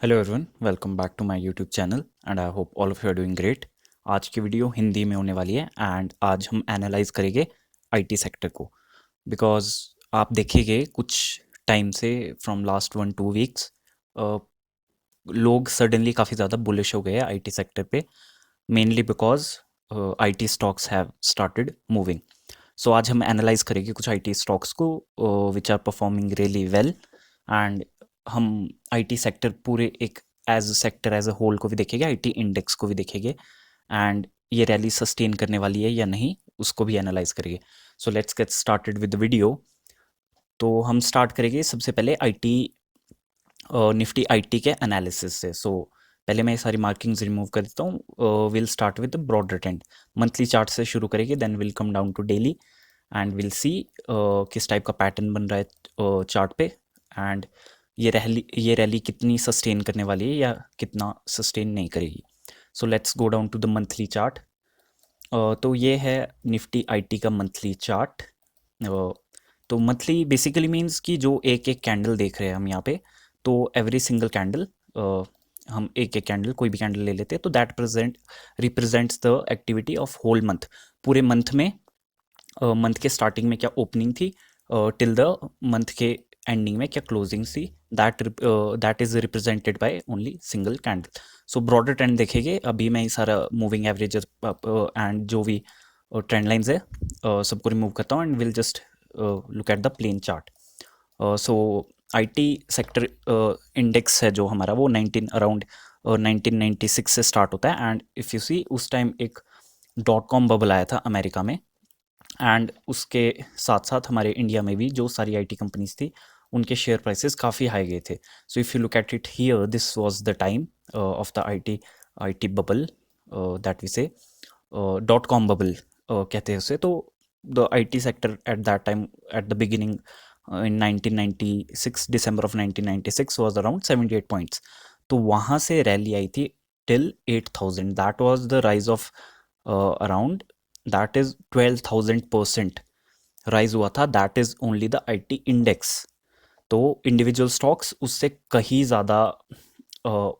Hello everyone, welcome back to my YouTube channel and I hope all of you are doing great. आज की video Hindi में होने वाली है एंड आज हम एनालाइज करेंगे आईटी सेक्टर को। बिकॉज आप देखेंगे कुछ टाइम से फ्रॉम लास्ट 1-2 वीक्स लोग सडनली काफ़ी ज़्यादा बुलिश हो गए हैं आईटी सेक्टर पे, mainly because IT stocks have started moving. So आज हम एनालाइज करेंगे कुछ आईटी स्टॉक्स को which are performing really well and हम आईटी सेक्टर पूरे एक as sector as a whole को भी देखेंगे, आईटी इंडेक्स को भी देखेंगे एंड ये रैली सस्टेन करने वाली है या नहीं उसको भी एनालाइज करेंगे। So let's get started with the video. तो हम स्टार्ट करेंगे सबसे पहले आईटी निफ्टी आईटी के एनालिसिस से। सो पहले मैं ये सारी मार्किंग्स रिमूव कर देता हूँ। Will start with the broader trend, monthly chart से शुरू करेंगे, then will come down to daily and will see किस टाइप का पैटर्न बन रहा है चार्ट पे एंड ये रैली कितनी सस्टेन करने वाली है या कितना सस्टेन नहीं करेगी। So let's go down to the monthly chart. तो ये है निफ्टी आईटी का मंथली चार्ट। तो मंथली बेसिकली मीन्स कि जो एक एक कैंडल देख रहे हैं हम यहाँ पे, तो एवरी सिंगल कैंडल, हम एक एक कैंडल कोई भी कैंडल ले लेते हैं तो that represents the activity of whole month. पूरे मंथ में मंथ के स्टार्टिंग में क्या ओपनिंग थी टिल द मंथ के एंडिंग में क्या क्लोजिंग थी, that is represented by only single candle. So broader trend देखेंगे, अभी मैं ये सारा मूविंग एवरेजेस एंड जो भी ट्रेंड लाइंस है सबको रिमूव करता हूँ and will just look at the plain chart. So IT sector index है जो हमारा, वो 1996 से स्टार्ट होता है एंड इफ़ यू सी उस टाइम एक डॉट कॉम बबल आया था अमेरिका में एंड उसके साथ साथ हमारे इंडिया में भी जो सारी आईटी कंपनीज थी उनके शेयर प्राइसेस काफ़ी हाई गए थे। So if you look at it here, this was the time of the IT bubble that we say dot com bubble कहते हैं उसे। तो the IT sector at that time at the beginning in 1996, December of 1996 was around 78 points. तो वहाँ से rally आई थी till 8000, that was the rise of around, that is 12,000% rise हुआ था। That is only the IT index. तो individual stocks उससे कहीं ज़्यादा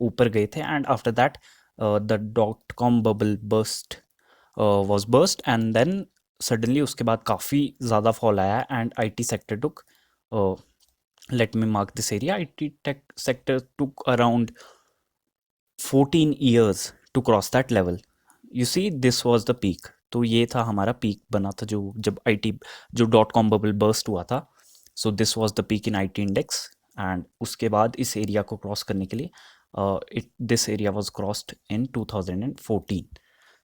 ऊपर गए थे and after that the dot com bubble burst was burst and then suddenly उसके बाद काफ़ी ज़्यादा फॉल आया and IT sector took, let me mark this area, IT tech sector took around 14 years to cross that level. You see, this was the peak. तो ये था हमारा peak बना था जो जब आईटी जो डॉट कॉम बबल बर्स्ट हुआ था। सो this was the peak in IT index and उसके बाद इस एरिया को क्रॉस करने के लिए दिस एरिया वाज क्रॉस्ड इन 2014।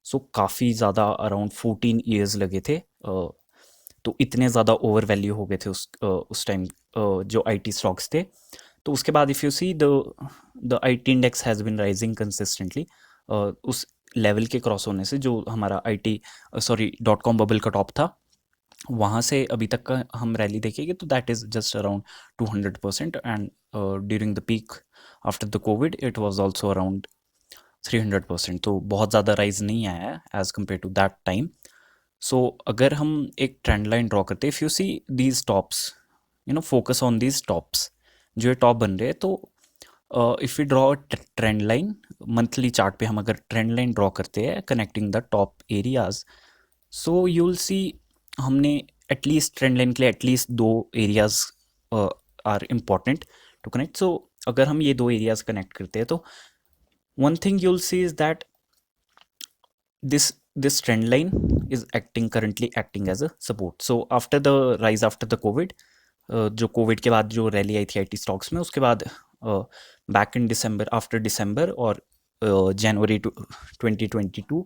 सो काफ़ी ज़्यादा अराउंड 14 ईयर्स लगे थे। तो इतने ज़्यादा ओवर वैल्यू हो गए थे उस टाइम जो आईटी स्टॉक्स थे। तो उसके बाद if you see the IT index has been rising consistently. उस लेवल के क्रॉस होने से जो हमारा आईटी डॉट कॉम बबल का टॉप था, वहाँ से अभी तक का हम रैली देखेंगे तो that is just around 200% and during the peak after the covid it was also around 300%। तो बहुत ज़्यादा राइज नहीं आया है as compare to that time. So अगर हम एक ट्रेंड लाइन ड्रॉ करते हैं, if you see these tops, focus on these tops, जो ये टॉप बन रहे हैं, तो if you draw trend line monthly chart पे, हम अगर ट्रेंड लाइन ड्रॉ करते हैं connecting the top areas, so you will see हमने एटलीस्ट ट्रेंड लाइन के लिए एटलीस्ट दो areas are important to connect. So अगर हम ये दो एरियाज कनेक्ट करते हैं तो one thing you'll see is that this trend line is currently acting as a support. So after the rise after the covid, जो Covid के बाद जो रैली आई थी आईटी स्टॉक्स में, उसके बाद back in December, after December और जनवरी 2022,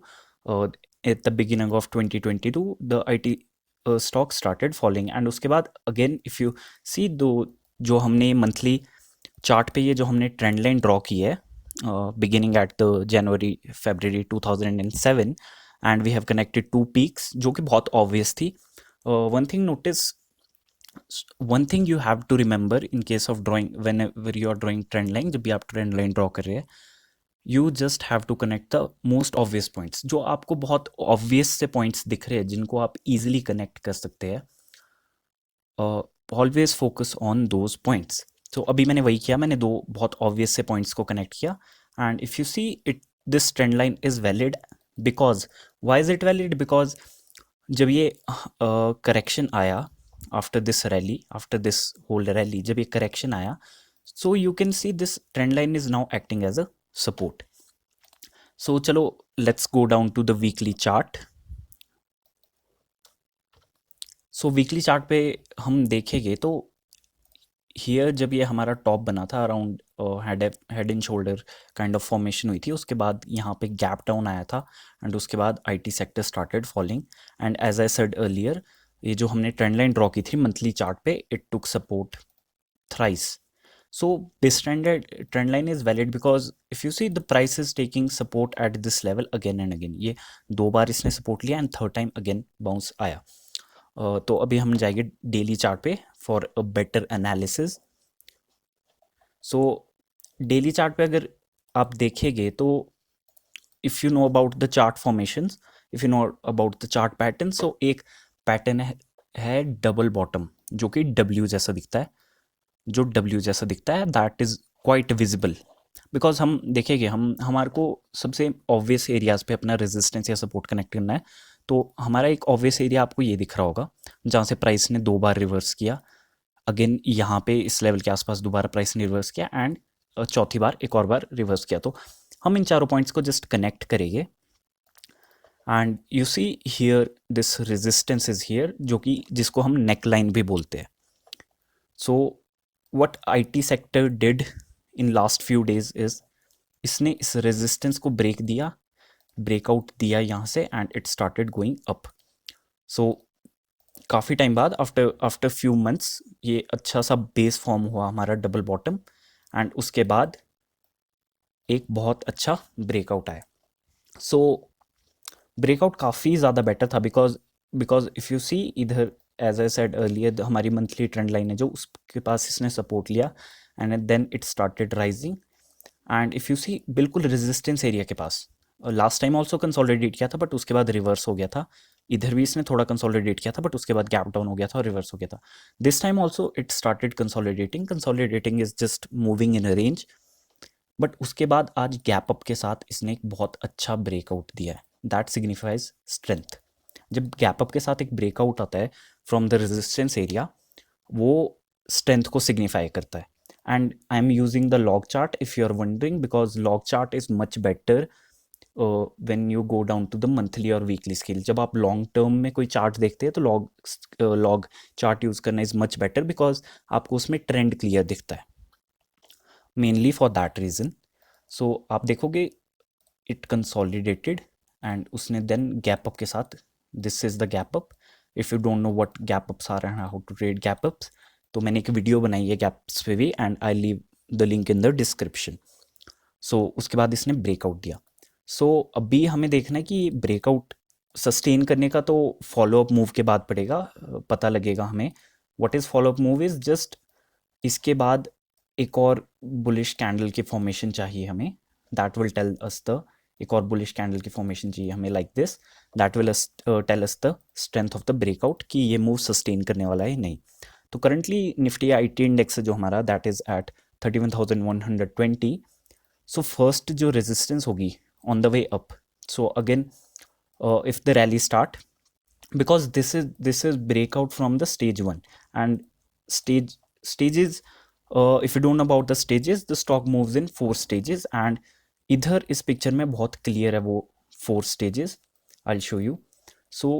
eight the beginning of 2022 the IT stock started falling and उसके बाद अगेन इफ़ यू सी दो जो हमने मंथली चार्ट पे ये जो हमने ट्रेंड लाइन ड्रॉ की है beginning at the January February 2007 and we have connected two peaks जो कि बहुत obvious थी। one thing you have to remember in case of drawing, whenever you are drawing trend line, जब भी आप trend line draw कर रहे हैं, you just have to connect the most obvious points। जो आपको बहुत obvious से points दिख रहे हैं जिनको आप easily connect कर सकते हैं, always focus on those points। तो अभी मैंने वही किया, मैंने दो बहुत ऑब्वियस से पॉइंट्स को कनेक्ट किया। And if you see it, this trend line is valid because, why is it valid? Because जब ये करेक्शन आया after this rally, after this whole rally, जब ये करेक्शन आया, so you can see this trend line is now acting as a support. So चलो let's go down to the weekly chart. So weekly chart पे हम देखेंगे तो here जब ये हमारा टॉप बना था around head and shoulder kind of formation हुई थी, उसके बाद यहाँ पे गैप डाउन आया था एंड उसके बाद IT sector started falling. And as I said earlier, ये जो हमने ट्रेंड लाइन ड्रॉ की थी मंथली चार्ट पे, it took support thrice. So this trend line is valid because if you see the price is taking support at this level again and again, ये दो बार इसने support लिया and third time again bounce आया। तो अभी हम जाएंगे daily chart पे for a better analysis. So daily chart पे अगर आप देखेंगे तो if you know about the chart formations, if you know about the chart pattern, so एक पैटर्न है डबल बॉटम जो कि डब्ल्यू जैसा दिखता है, जो डब्ल्यू जैसा दिखता है, that is quite visible. Because हम देखेंगे, हम हमारे को सबसे ऑब्वियस एरियाज पे अपना रेजिस्टेंस या सपोर्ट कनेक्ट करना है। तो हमारा एक ऑब्वियस एरिया आपको ये दिख रहा होगा जहाँ से प्राइस ने दो बार रिवर्स किया, अगेन यहाँ पे इस लेवल के आसपास दोबारा प्राइस ने रिवर्स किया एंड चौथी बार एक और बार रिवर्स किया। तो हम इन चारों पॉइंट्स को जस्ट कनेक्ट करेंगे and you see here this resistance is here, जो कि जिसको हम नेक लाइन भी बोलते हैं। So what IT sector did in last few days is, इसने इस रेजिस्टेंस को ब्रेक दिया, ब्रेकआउट दिया यहाँ से and it started going up. So काफ़ी टाइम बाद आफ्टर आफ्टर फ्यू मंथ्स ये अच्छा सा बेस फॉर्म हुआ हमारा डबल बॉटम एंड उसके बाद एक बहुत अच्छा ब्रेकआउट आया। सो ब्रेकआउट काफ़ी ज़्यादा बेटर था because because if you see इधर, एज आई सेड अर्लियर, हमारी मंथली ट्रेंड लाइन है जो उसके पास इसने सपोर्ट लिया and then it started rising. And if you see बिल्कुल रेजिस्टेंस एरिया के पास, लास्ट टाइम ऑल्सो कंसोलिडेट किया था बट उसके बाद रिवर्स हो गया था। इधर भी इसने थोड़ा कंसोलिडेट किया था बट उसके बाद गैप डाउन हो गया था और रिवर्स हो गया था। This time also it started consolidating, consolidating is just moving in a range, but उसके बाद आज गैप अप के साथ इसने एक बहुत अच्छा ब्रेकआउट दिया है, दैट सिग्निफाइज स्ट्रेंथ। जब गैप अप के साथ एक ब्रेकआउट आता है फ्रॉम द रेजिस्टेंस एरिया, वो स्ट्रेंथ को सिग्निफाई करता है। And I am using the log chart if you are wondering, because log chart is much better when you go down to the monthly और weekly scale. जब आप long term में कोई chart देखते हैं तो लॉग चार्ट यूज़ करना is much better because आपको उसमें ट्रेंड क्लियर दिखता है, mainly for that reason. So आप देखोगे इट कंसोलिडेटेड एंड उसने देन गैप अप के साथ, this is the gap up. If you don't know what gap ups are and how to trade gap ups, तो मैंने एक वीडियो बनाई है गैप्स पे भी and I leave the link in the description. सो उसके बाद इसने ब्रेकआउट दिया। सो अभी हमें देखना है कि ब्रेकआउट सस्टेन करने का तो फॉलोअप मूव के बाद पड़ेगा, पता लगेगा हमें। What is follow up move is just इसके बाद एक और बुलिश कैंडल की फॉर्मेशन चाहिए हमें, that will tell us the, एक और बुलिश कैंडल की फॉर्मेशन चाहिए हमें like this, that will tell us the strength of the breakout कि ये मूव सस्टेन करने वाला है नहीं। तो करंटली निफ्टी आईटी इंडेक्स जो हमारा that is at 31,120। So first जो रेजिस्टेंस होगी on the way up, so again if the rally start, because this is breakout from the stage one and stages, if you don't know about the stages, the stock moves in 4 stages and इधर इस picture में बहुत clear है वो 4 stages, I'll show you. So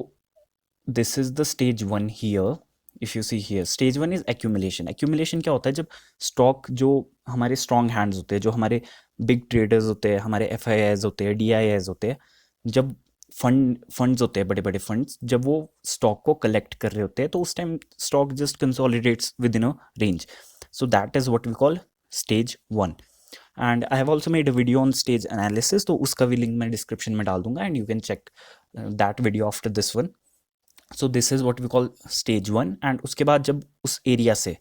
this is the stage 1 here. If you see here, stage 1 is accumulation. accumulation क्या होता है? जब स्टॉक, जो हमारे स्ट्रॉन्ग हैंड्स होते हैं, जो हमारे बिग ट्रेडर्स होते हैं, हमारे FIIs होते हैं, DIIs होते हैं, जब फंड्स होते हैं, बड़े बड़े फंड्स, जब वो स्टॉक को कलेक्ट कर रहे होते हैं तो उस time stock just consolidates within a range. So that is what we call stage 1 and I have also made a video on stage analysis, तो उसका भी लिंक मैं डिस्क्रिप्शन में डाल दूंगा and you can check that video after this one. So this is what we call stage 1 and उसके बाद जब उस एरिया से,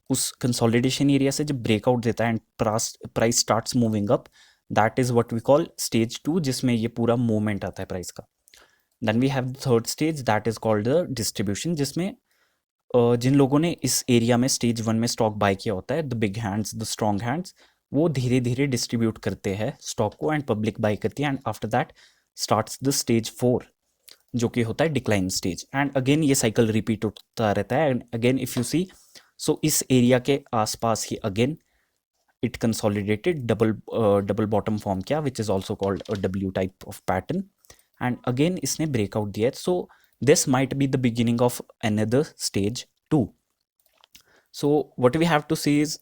उस कंसोलिडेशन एरिया से जब ब्रेकआउट देता है and price starts moving up, that is what we call stage 2, जिसमें ये पूरा मूवमेंट आता है प्राइस का। Then we have the third stage that is called the distribution, जिसमें जिन लोगों ने इस एरिया में स्टेज 1 में स्टॉक बाय किया होता है, the big hands, the strong hands, वो धीरे धीरे डिस्ट्रीब्यूट करते हैं स्टॉक को एंड पब्लिक बाय करती है and after that starts the stage 4 जो कि होता है डिक्लाइन स्टेज एंड अगेन ये साइकिल रिपीट होता रहता है एंड अगेन इफ यू सी, सो इस एरिया के आसपास ही again it consolidated double bottom form किया which is also called a W type of pattern and again इसने breakout दिया है, so this might be the beginning of another stage 2. So what we have to see is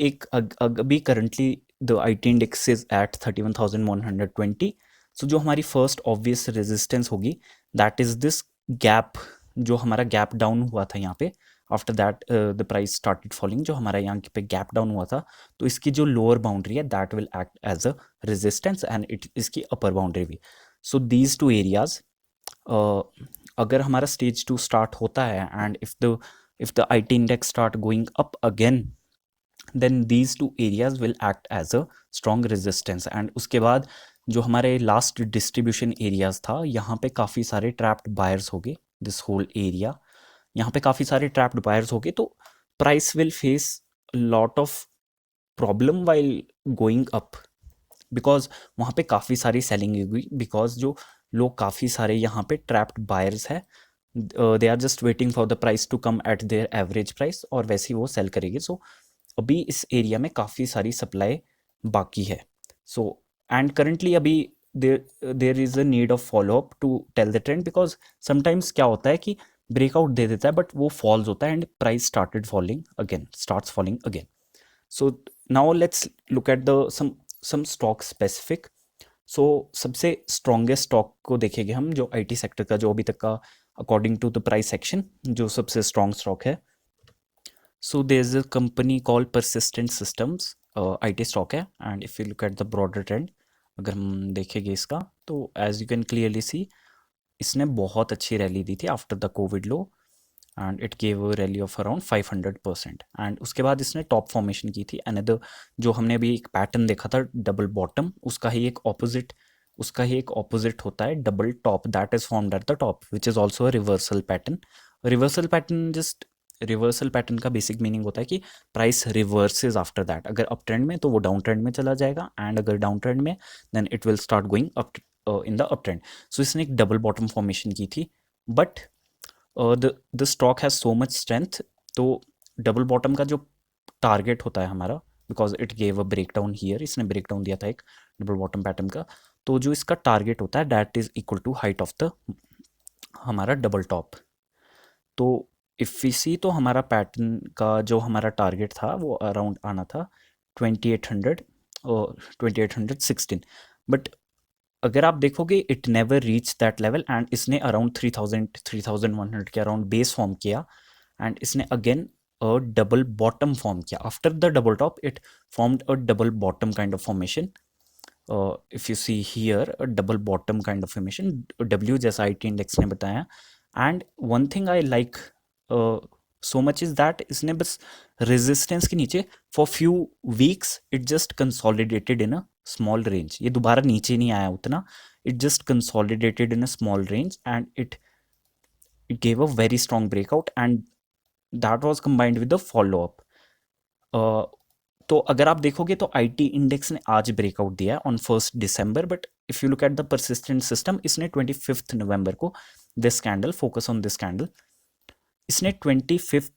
एक अभी currently the IT index is at 31,120. So जो हमारी first obvious resistance होगी that is this gap, जो हमारा gap down हुआ था यहाँ पे after that the price started falling, जो हमारा यहाँ पे गैप डाउन हुआ था, तो इसकी जो लोअर बाउंड्री है that will act as a resistance and it इसकी अपर बाउंड्री भी. सो दीज टू एरियाज, अगर हमारा स्टेज 2 स्टार्ट होता है and if the IT index start going up again then these two areas will act as a strong resistance and उसके बाद जो हमारे लास्ट डिस्ट्रीब्यूशन एरियाज था यहाँ पे काफ़ी सारे ट्रैप्ड बायर्स हो गए. दिस होल एरिया यहाँ पे काफ़ी सारे ट्रैप्ड बायर्स हो गए, तो price will face lot of problem while going up because वहाँ पे काफ़ी सारी सेलिंग हुई बिकॉज जो लोग काफ़ी सारे यहाँ पे ट्रैप्ड बायर्स है, they are just waiting for the price to come at their average price और वैसे ही वो सेल करेंगे. सो अभी इस एरिया में काफ़ी सारी सप्लाई बाकी है. सो एंड करंटली अभी there is a need of follow up to tell the trend because sometimes क्या होता है कि ब्रेकआउट दे देता है बट वो फॉल्स होता है and price started falling again, starts falling again. So now let's look at the some stock specific. So सबसे स्ट्रॉन्गेस्ट स्टॉक को देखेंगे हम जो IT सेक्टर का, जो अभी तक का according to the price section जो सबसे स्ट्रॉन्ग स्टॉक है. So there is a company called Persistent Systems, IT stock है and if you look at the broader trend, अगर हम देखेंगे इसका तो as you can clearly see इसने बहुत अच्छी रैली दी थी after the covid low and it gave a rally of around 500% and उसके बाद इसने टॉप फॉर्मेशन की थी. अनदर जो हमने अभी एक पैटर्न देखा था डबल बॉटम, उसका ही एक ऑपोजिट होता है double top that is formed at the top which is also a reversal pattern. Reversal pattern का बेसिक मीनिंग होता है कि प्राइस रिवर्सेज आफ्टर दैट. अगर अप ट्रेंड में तो वो डाउन ट्रेंड में चला जाएगा एंड अगर डाउन ट्रेंड में then it will start going up in the up trend. So इसने एक डबल बॉटम फॉर्मेशन की थी but the stock has so much strength. तो डबल बॉटम का जो टारगेट होता है हमारा, because it gave a break down here, इसने ब्रेक डाउन दिया था एक डबल बॉटम पैटर्न का, तो जो इसका टारगेट होता है that is equal to height of the हमारा डबल टॉप. तो इफ़ वी सी तो हमारा पैटर्न का जो हमारा टारगेट था वो अराउंड आना था 2800 और 2816, बट अगर आप देखोगे it never reach that level and इसने अराउंड 3100 के अराउंड बेस फॉर्म किया एंड इसने again a double bottom form किया after the double top. It formed a double bottom kind of formation. If you see here a double bottom kind of formation W जैसा IT index ने बताया. And one thing I like so much is that इसने बस resistance के नीचे for few weeks it just consolidated in a small range. ये दोबारा नीचे नहीं आया उतना, it just consolidated in a small range and it gave a very strong breakout and that was combined with the follow up. तो अगर आप देखोगे तो IT इंडेक्स ने आज ब्रेकआउट दिया है on 1 December, but if you look at the persistent system इसने 25 नवंबर को this candle, focus on this candle, इसने 25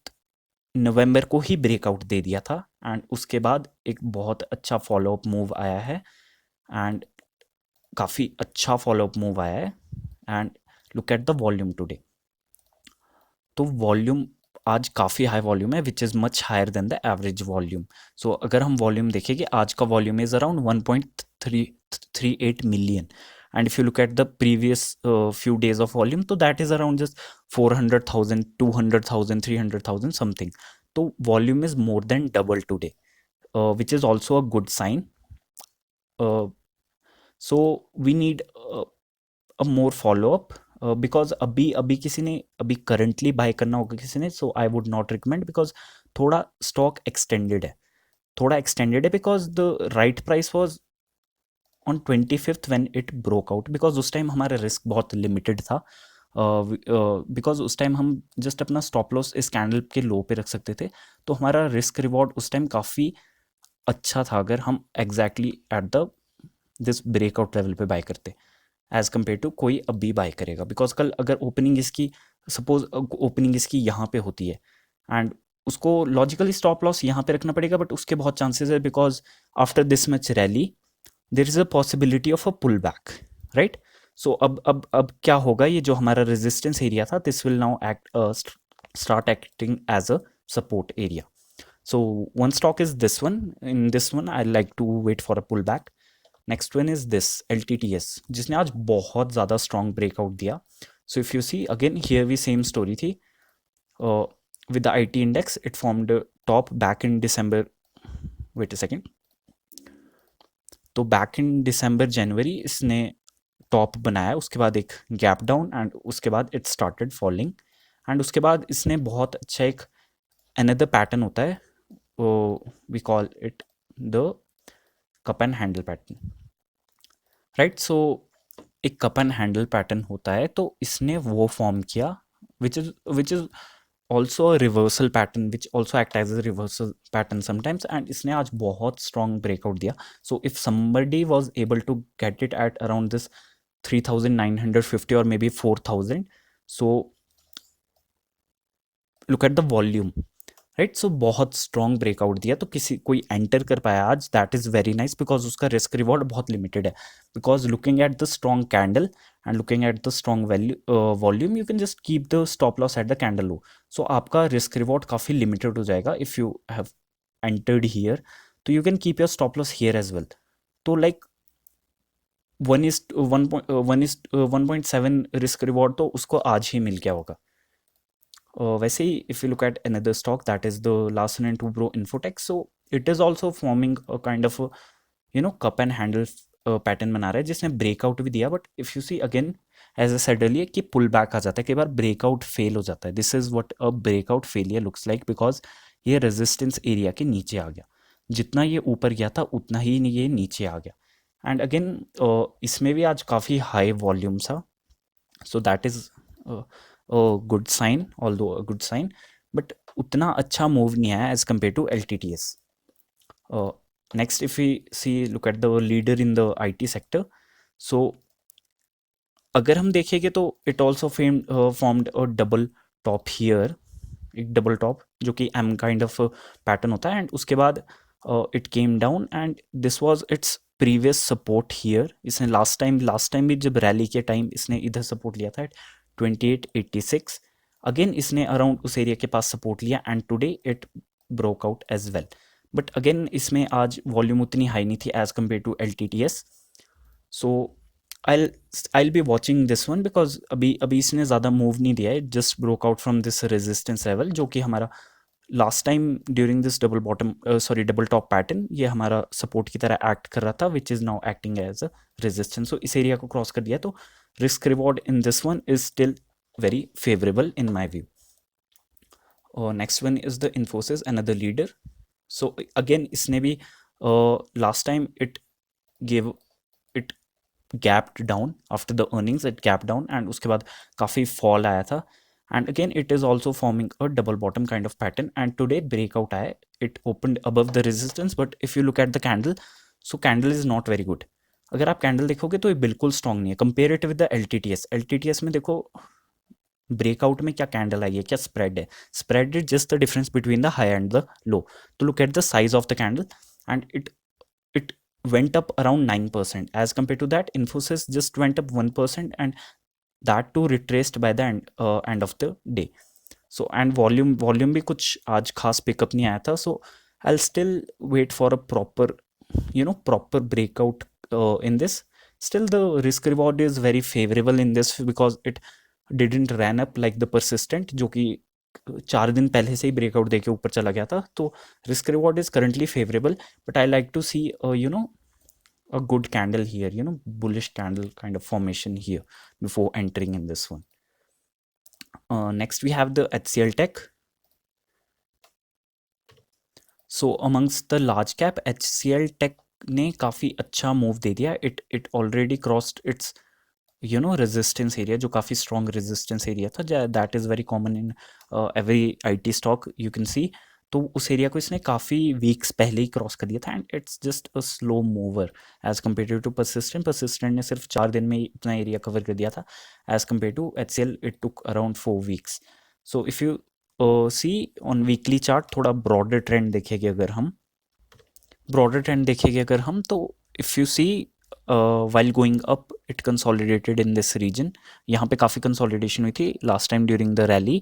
नवंबर को ही ब्रेकआउट दे दिया था एंड उसके बाद एक बहुत अच्छा फॉलोअप मूव आया है एंड काफ़ी अच्छा फॉलोअप मूव आया है. And look at the volume today, तो वॉल्यूम आज काफ़ी हाई वॉल्यूम है which is much higher than the average volume. So अगर हम वॉल्यूम देखेंगे आज का volume is around 1.38 million and if you look at the previous few days of volume तो that is around just 400,000, 200,000, 300,000 something. तो volume is more than double today which is also a good sign. So we need a more follow up because अभी किसी ने अभी currently bye करना होगा किसी ने, so I would not recommend because थोड़ा स्टॉक एक्सटेंडेड है because the right price was on 25th when it broke out because उस टाइम हमारा रिस्क बहुत लिमिटेड था. बिकॉज उस टाइम हम जस्ट अपना स्टॉप लॉस इस कैंडल के लो पे रख सकते थे, तो हमारा रिस्क रिवॉर्ड उस टाइम काफ़ी अच्छा था अगर हम exactly at the this breakout level पे बाय करते, एज़ कम्पेयर टू कोई अभी बाय करेगा। बिकॉज कल अगर ओपनिंग इसकी, सपोज ओपनिंग इसकी यहाँ पे होती है एंड उसको लॉजिकली स्टॉप लॉस यहाँ पे रखना पड़ेगा, बट उसके बहुत चांसेस है because after this much rally there is a possibility of a pull back, right. So अब क्या होगा, ये जो हमारा रेजिस्टेंस एरिया था, this will now act start acting as a support area. So one stock is this one. In this one, I like to wait for a pullback. Next one is this LTTS, जिसने आज बहुत ज़्यादा strong breakout दिया. So if you see again here we same story थी. With the IT index, it formed a top back in December. Wait a second. तो back in December January इसने top बनाया, उसके बाद एक गैप डाउन एंड उसके बाद it started falling, and उसके बाद इसने बहुत अच्छा एक अनदर पैटर्न होता है, we call it the cup and handle pattern, right. So एक कप एंड हैंडल पैटर्न होता है, तो इसने वो फॉर्म किया which is also a reversal pattern, which also act as a reversal pattern sometimes, and इसने आज बहुत स्ट्रॉन्ग ब्रेकआउट दिया। So if somebody was able to get it at around this 3950 और maybe 4000, so look at the volume, right. So बहुत strong breakout दिया, तो किसी कोई एंटर कर पाया आज, that is very nice because उसका रिस्क रिवॉर्ड बहुत लिमिटेड है। Because looking at the strong candle and looking at the strong value volume, you can just keep the stop loss at the candle low. So आपका risk reward काफ़ी limited हो जाएगा if you have entered here, तो you can keep your stop loss here as well. तो like 1:7 risk reward तो उसको आज ही मिल गया होगा। वैसे ही if you look at another stock that is the Larsen and Toubro Infotech, so it is also forming a kind of cup and handle pattern बना रहा है, जिसने ब्रेकआउट भी दिया, but if you see again as I said earlier कि pull back आ जाता है, कई बार ब्रेकआउट फेल हो जाता है। This is what a breakout failure looks like, because ये रेजिस्टेंस एरिया के नीचे आ गया, जितना ये ऊपर गया था उतना ही ये नीचे आ गया। एंड अगेन इसमें भी आज काफ़ी हाई वॉल्यूम था, so that is good sign, although a good sign, but उतना अच्छा मूव नहीं आया as compare to LTTS। Next if we see look at the leader in the IT sector, so अगर हम देखेंगे तो it also formed a double top here, एक double top जो कि एम काइंड ऑफ पैटर्न होता है, एंड उसके बाद it came down and this was its previous support here. इसने लास्ट टाइम भी जब रैली के टाइम इसने इधर सपोर्ट लिया था 2886, अगेन इसने अराउंड उस एरिया के पास सपोर्ट लिया and today it broke out as well. But again इसमें आज वॉल्यूम उतनी हाई नहीं थी एज कम्पेयर टू LTTS, सो I'll I'll be watching this one because अभी अभी इसने ज़्यादा मूव नहीं दिया है, just broke out from this resistance level, जो कि हमारा last time during this double top pattern ये हमारा सपोर्ट की तरह एक्ट कर रहा था, which is now acting as a resistance. So इस एरिया को क्रॉस कर दिया, तो risk reward in this one is still very favourable in my view. और next one is the Infosys, another leader. So again इसने भी last time it gave it gapped down after the earnings, it gap down and उसके बाद काफ़ी fall आया था, and again it is also forming a double bottom kind of pattern, and today breakout आया, it opened above the resistance, but if you look at the candle, so candle is not very good. अगर आप candle देखोगे तो ये बिल्कुल strong नहीं है, compare it with the LTTS में देखो ब्रेकआउट में क्या कैंडल आई है, क्या स्प्रेड है। Spread is just the difference between the high and the low. तो look at the size of the candle and it went up around 9%. As compared to that, Infosys just went up 1%, and that too retraced by the end of the day. So and volume भी कुछ आज खास pickup नहीं आया था, so I'll still wait for a proper breakout in this. Still the risk reward is very favorable in this because it didn't ran up like the persistent, जो कि 4 दिन पहले से ही ब्रेकआउट देके ऊपर चला गया था, तो risk reward is currently favourable, but I like to see a good candle here, bullish candle kind of formation here before entering in this one. Next we have the HCL Tech. So amongst the large cap, HCL Tech ने काफ़ी अच्छा move दे दिया, it already crossed its resistance area, जो काफ़ी strong resistance area था, that is very common in every IT stock you can सी। तो उस area को इसने काफ़ी वीक्स पहले ही क्रॉस कर दिया था, and it's just a slow mover as compare to Persistent. Persistent ने सिर्फ 4 दिन में ही इतना एरिया कवर कर दिया था, as compare to HCL it took around 4 weeks. So if you see on weekly chart, थोड़ा ब्रॉडर ट्रेंड देखेंगे अगर हम, तो if you see while going up it consolidated in this region. यहाँ पे काफ़ी कंसोलिडेशन हुई थी last time during the rally,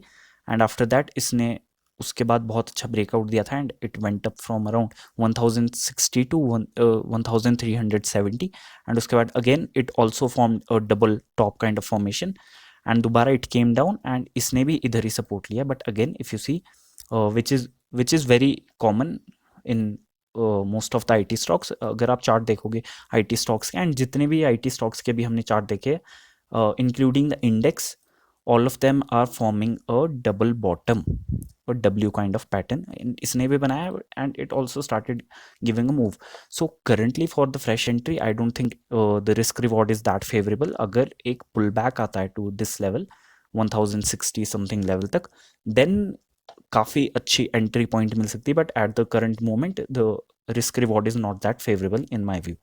and after that इसने उसके बाद बहुत अच्छा ब्रेकआउट दिया था, and it went up from around 1060 to 1370, and उसके बाद again it also form a double top kind of formation, and दोबारा इट केम डाउन, एंड इसने भी इधर ही सपोर्ट लिया। But again if you see which is very common in most of the IT stocks, अगर आप chart देखोगे IT stocks के, एंड जितने भी आईटी स्टॉक्स के भी हमने चार्ट देखे, including the index, all of them are forming a double bottom or W kind of pattern, and इसने भी बनाया, and it also started giving a move. So currently for the fresh entry I don't think the risk reward is that favorable. अगर एक pullback आता है to this level 1060 something level तक, then काफ़ी अच्छी एंट्री पॉइंट मिल सकती है, but at the current moment the risk reward is not that favourable in my view.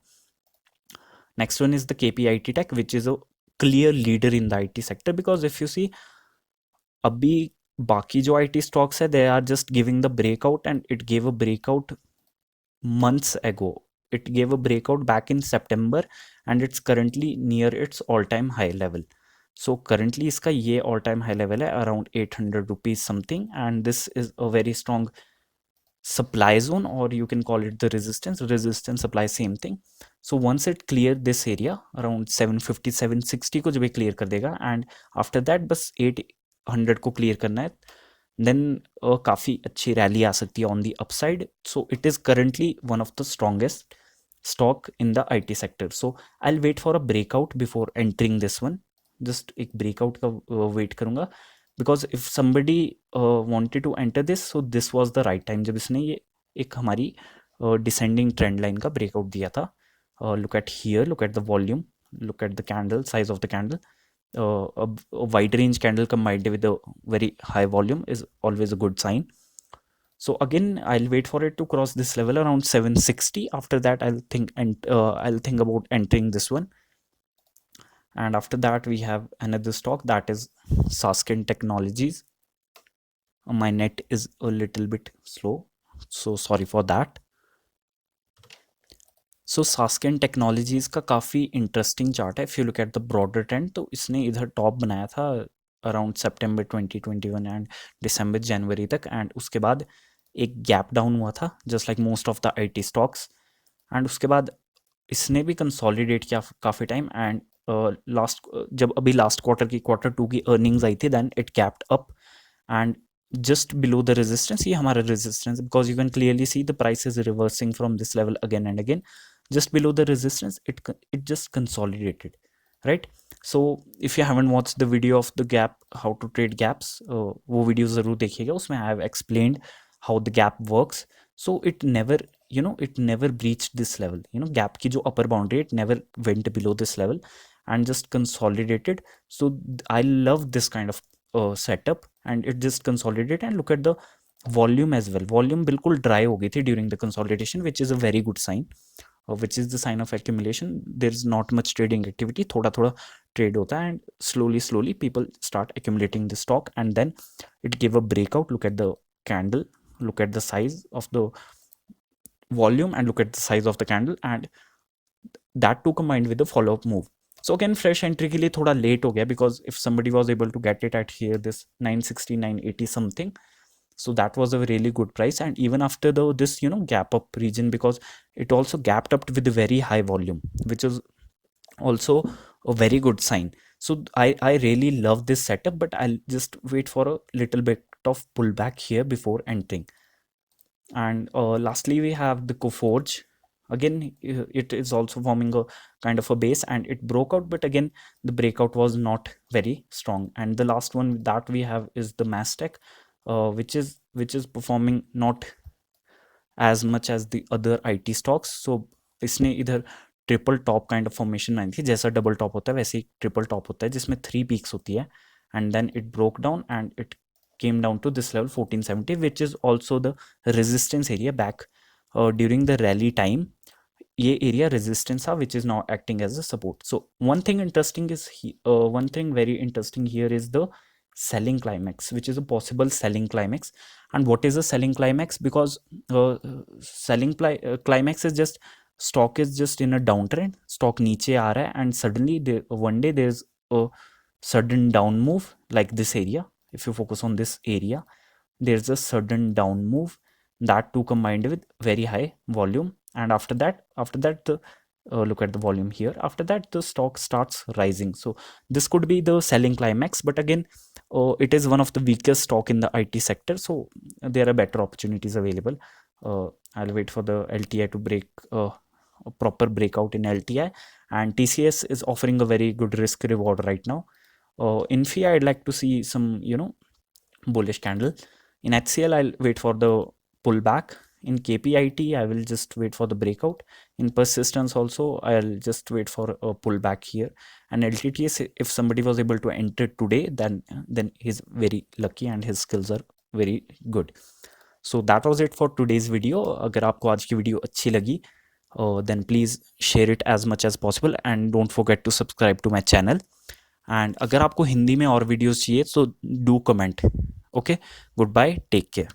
Next one is the KPIT Tech, which is a clear leader in the IT sector, because if you see, अभी बाकी जो IT stocks है, they are just giving the breakout, and it gave a breakout months ago. It gave a breakout back in September, and it's currently near its all-time high level. So currently इसका ये all-time high level है around 800 rupees something, and this is a very strong supply zone, or you can call it the resistance supply, same thing. So once it clear this area around 750 760 को जब ये clear कर देगा, and after that बस 800 को clear करना है, then काफ़ी अच्छी रैली आ सकती है on the upside. So it is currently one of the strongest stock in the IT sector. So I'll wait for a breakout before entering this one. Just एक breakout का wait करूँगा, because if somebody wanted to enter this, so this was the right time जब इसने ये एक हमारी descending trend line का breakout दिया था. Look at here, look at the volume, look at the candle size of the candle. A wide range candle combined with a very high volume is always a good sign. So again I'll wait for it to cross this level around 760. After that I'll think about entering this one. And after that we have another stock, that is Sasken Technologies. My net is a little bit slow, so sorry for that. So Sasken technologies का काफ़ी interesting chart है. If you look at the broader trend, तो इसने इधर top बनाया था around September 2021 and दिसंबर जनवरी तक, and उसके बाद एक गैप डाउन हुआ था just like most of the IT stocks, and उसके बाद इसने भी कंसोलिडेट किया काफ़ी टाइम, एंड जब अभी लास्ट क्वार्टर 2 की अर्निंग्स आई थी, then it capped up and just below the resistance. ये हमारा resistance, because you can clearly see the price is reversing from this level again and again. Just below the resistance it just consolidated, right? So if you haven't watched the video of the gap, how to trade gaps, वो video ज़रूर देखिएगा, उसमें I have explained how the gap works. So it never, it never breached this level. Gap की जो upper boundary, it never went below this level and just consolidated. So I love this kind of setup, and it just consolidated. And look at the volume as well. Volume बिल्कुल dry हो गई थी during the consolidation, which is a very good sign, which is the sign of accumulation. There is not much trading activity, थोड़ा थोड़ा trade होता है, and slowly people start accumulating the stock, and then it gave a breakout. Look at the candle, look at the size of the volume, and look at the size of the candle, and that too combined with the follow-up move. So again fresh entry के लिए थोड़ा late हो गया, because if somebody was able to get it at here this 960 980 something, so that was a really good price. And even after this gap up region, because it also gapped up with a very high volume, which is also a very good sign. So I really love this setup, but I'll just wait for a little bit of pullback here before entering. And lastly we have the Coforge. Again it is also forming a kind of a base, and it broke out, but again the breakout was not very strong. And the last one that we have is the Mastech, which is performing not as much as the other IT stocks. So इसने इधर triple top kind of formation बनाई थी, जैसा double top होता है वैसे ही triple top होता है जिसमें 3 पीक्स होती है, and then it broke down and it came down to this level 1470, which is also the resistance area back during the rally time. ये area resistance था which is now acting as a support. So one thing interesting is one thing very interesting here is the selling climax, which is a possible selling climax. And what is a selling climax? Because selling climax is just stock is just in a downtrend, stock नीचे आ रहा है and suddenly one day there's a sudden down move like this area. If you focus on this area, there's a sudden down move, that too combined with very high volume, and after that the look at the volume here, after that the stock starts rising. So this could be the selling climax, but again it is one of the weakest stock in the IT sector, so there are better opportunities available. I'll wait for the LTI to break a proper breakout in LTI, and TCS is offering a very good risk reward right now. In FI, I'd like to see some, bullish candle. In HCL, I'll wait for the pullback. In KPIT, I will just wait for the breakout. In persistence also, I'll just wait for a pullback here. And LTTS, if somebody was able to enter today, then he's very lucky and his skills are very good. So that was it for today's video. अगर आपको आज की video अच्छी लगी, then please share it as much as possible and don't forget to subscribe to my channel. And अगर आपको हिंदी में और वीडियोस चाहिए तो do comment. Okay, good bye, take care.